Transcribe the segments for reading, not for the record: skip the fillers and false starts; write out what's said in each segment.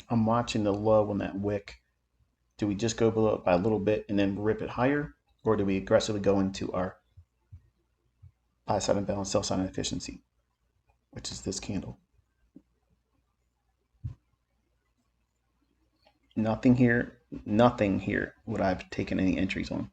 I'm watching the low on that wick. Do we just go below it by a little bit and then rip it higher? Or do we aggressively go into our buy side imbalance, sell side inefficiency, which is this candle? Nothing here would I've taken any entries on.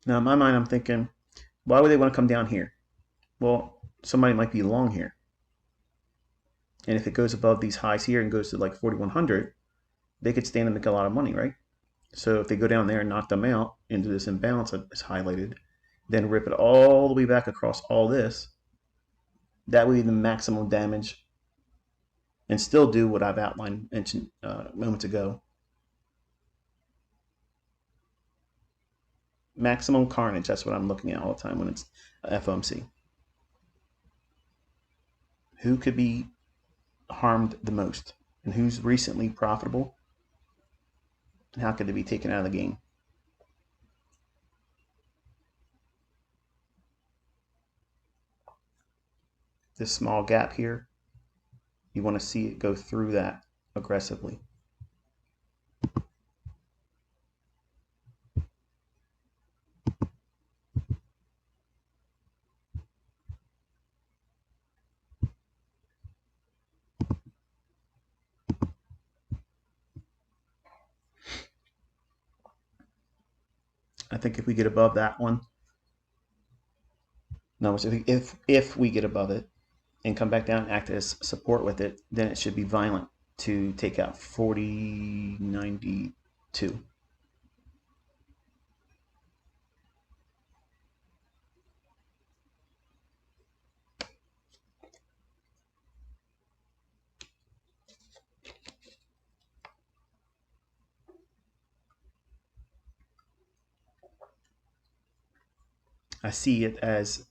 Now, in my mind, I'm thinking, why would they want to come down here? Well, somebody might be long here. And if it goes above these highs here and goes to like 4,100, they could stand and make a lot of money, right? So if they go down there and knock them out into this imbalance that is highlighted, then rip it all the way back across all this, that would be the maximum damage and still do what I've mentioned moments ago. Maximum carnage, that's what I'm looking at all the time when it's FOMC. Who could be harmed the most? And who's recently profitable? And how could they be taken out of the game? This small gap here, you want to see it go through that aggressively. I think if we get above that one, no, if we get above it and come back down and act as support with it, then it should be violent to take out 40.92. I see it as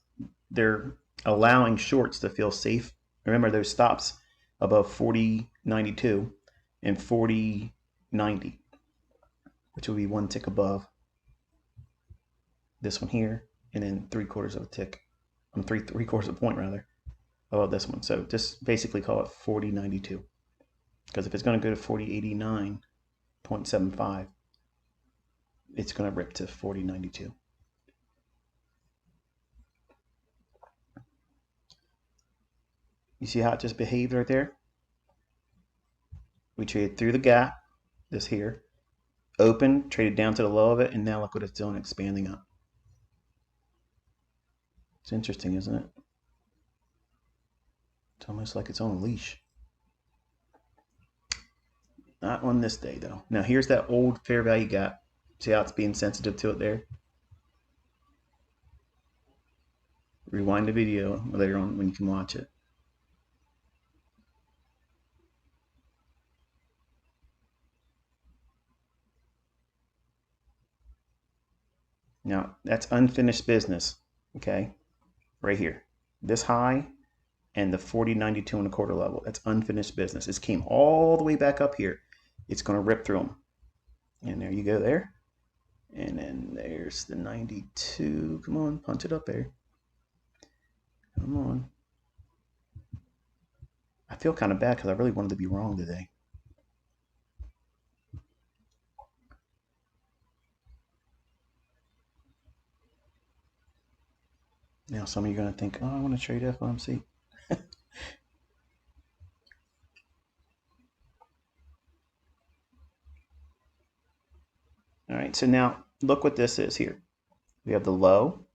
they're allowing shorts to feel safe. Remember those stops above 40.92 and 40.90, which will be one tick above this one here, and then 3/4 of a tick, three-quarters of a point rather, above this one. So just basically call it 40.92, because if it's going to go to 40.89.75, it's going to rip to 40.92. You see how it just behaved right there? We traded through the gap, this here, open, traded down to the low of it, and now look what it's doing, expanding up. It's interesting, isn't it? It's almost like it's on a leash. Not on this day, though. Now, here's that old fair value gap. See how it's being sensitive to it there? Rewind the video later on when you can watch it. Now, that's unfinished business, okay? Right here. This high and the 40.92 level. That's unfinished business. This came all the way back up here. It's going to rip through them. And there you go there. And then there's the 92. Come on, punch it up there. Come on. I feel kind of bad because I really wanted to be wrong today. Now some of you are going to think, oh, I want to trade FOMC. All right, so now look what this is here. We have the low,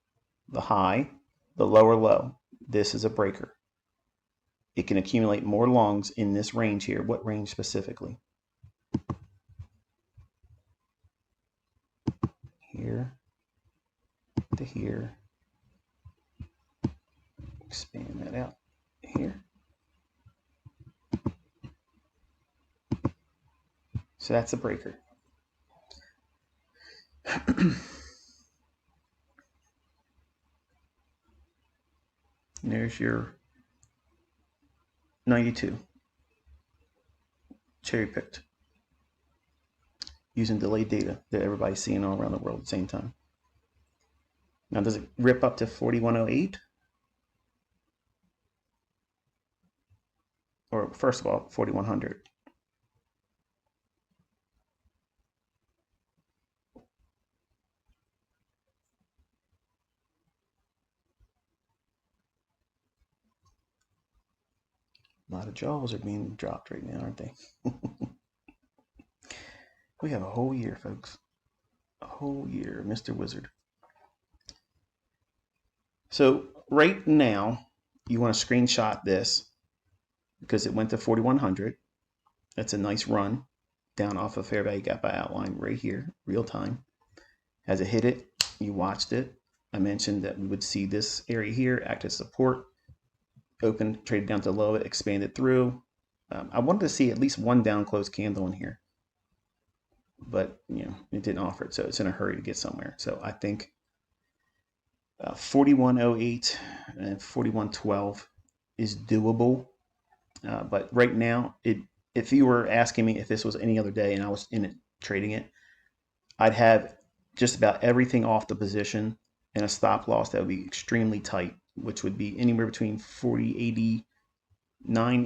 the high, the lower low. This is a breaker. It can accumulate more longs in this range here. What range specifically? Here to here. Expand that out here. So that's a breaker. There's your 92. Cherry picked. Using delayed data that everybody's seeing all around the world at the same time. Now, does it rip up to 4108? Or first of all, 4100? A lot of jaws are being dropped right now, aren't they? We have a whole year, folks. A whole year, Mr. Wizard. So right now, you want to screenshot this because it went to 4100. That's a nice run down off of fair value gap I outlined right here, real time. As it hit it, you watched it. I mentioned that we would see this area here act as support, open, traded down to low, it expanded through. I wanted to see at least one down close candle in here, but it didn't offer it, so it's in a hurry to get somewhere. So I think 4108 and 4112 is doable, but right now, if you were asking me if this was any other day and I was in it trading it, I'd have just about everything off the position and a stop loss that would be extremely tight, which would be anywhere between 40.89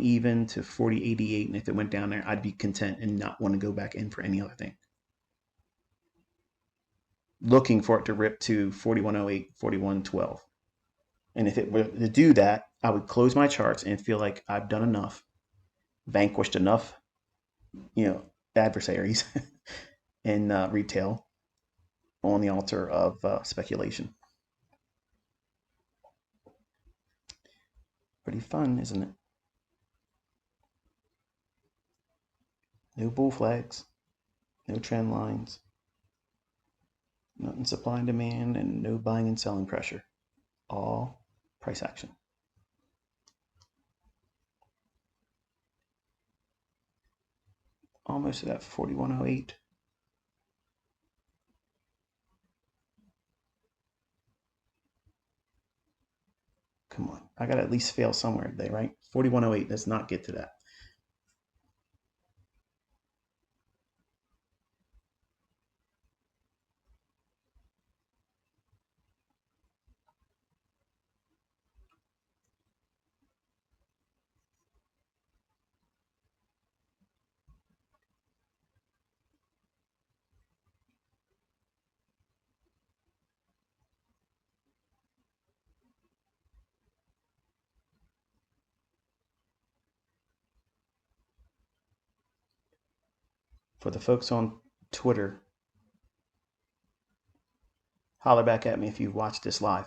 even to 40.88. And if it went down there, I'd be content and not want to go back in for any other thing. Looking for it to rip to 4108, 4112. And if it were to do that, I would close my charts and feel like I've done enough, vanquished enough, adversaries in retail on the altar of speculation. Pretty fun, isn't it? No bull flags, no trend lines, nothing supply and demand, and no buying and selling pressure. All price action. Almost at that 4108. Come on, I gotta at least fail somewhere today, right? 4108, let's not get to that. For the folks on Twitter, holler back at me if you've watched this live.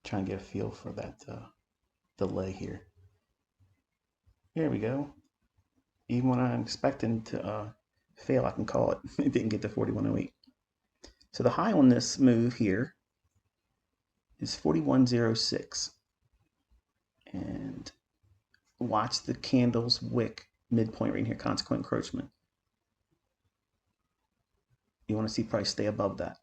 Try and get a feel for that delay here. Here we go. Even when I'm expecting to fail, I can call it. It didn't get to 4108. So the high on this move here is 4106. And watch the candle's wick midpoint right here, consequent encroachment. You want to see price stay above that.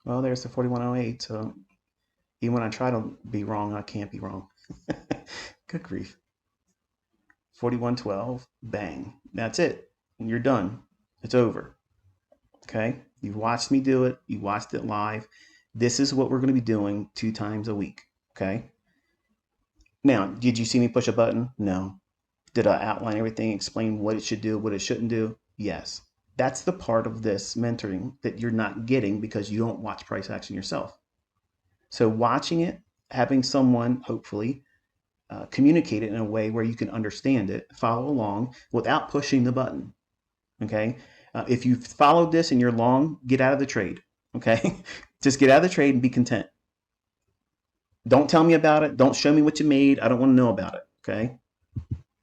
Well, there's the 4108. So even when I try to be wrong, I can't be wrong. Good grief. 4112, bang. That's it. You're done. It's over. Okay. You've watched me do it. You watched it live. This is what we're going to be doing 2 times a week. Okay. Now, did you see me push a button? No. Did I outline everything, explain what it should do, what it shouldn't do? Yes. That's the part of this mentoring that you're not getting because you don't watch price action yourself. So watching it, having someone hopefully communicate it in a way where you can understand it, follow along without pushing the button. Okay. If you've followed this and you're long, get out of the trade. Okay. Just get out of the trade and be content. Don't tell me about it. Don't show me what you made. I don't want to know about it. Okay.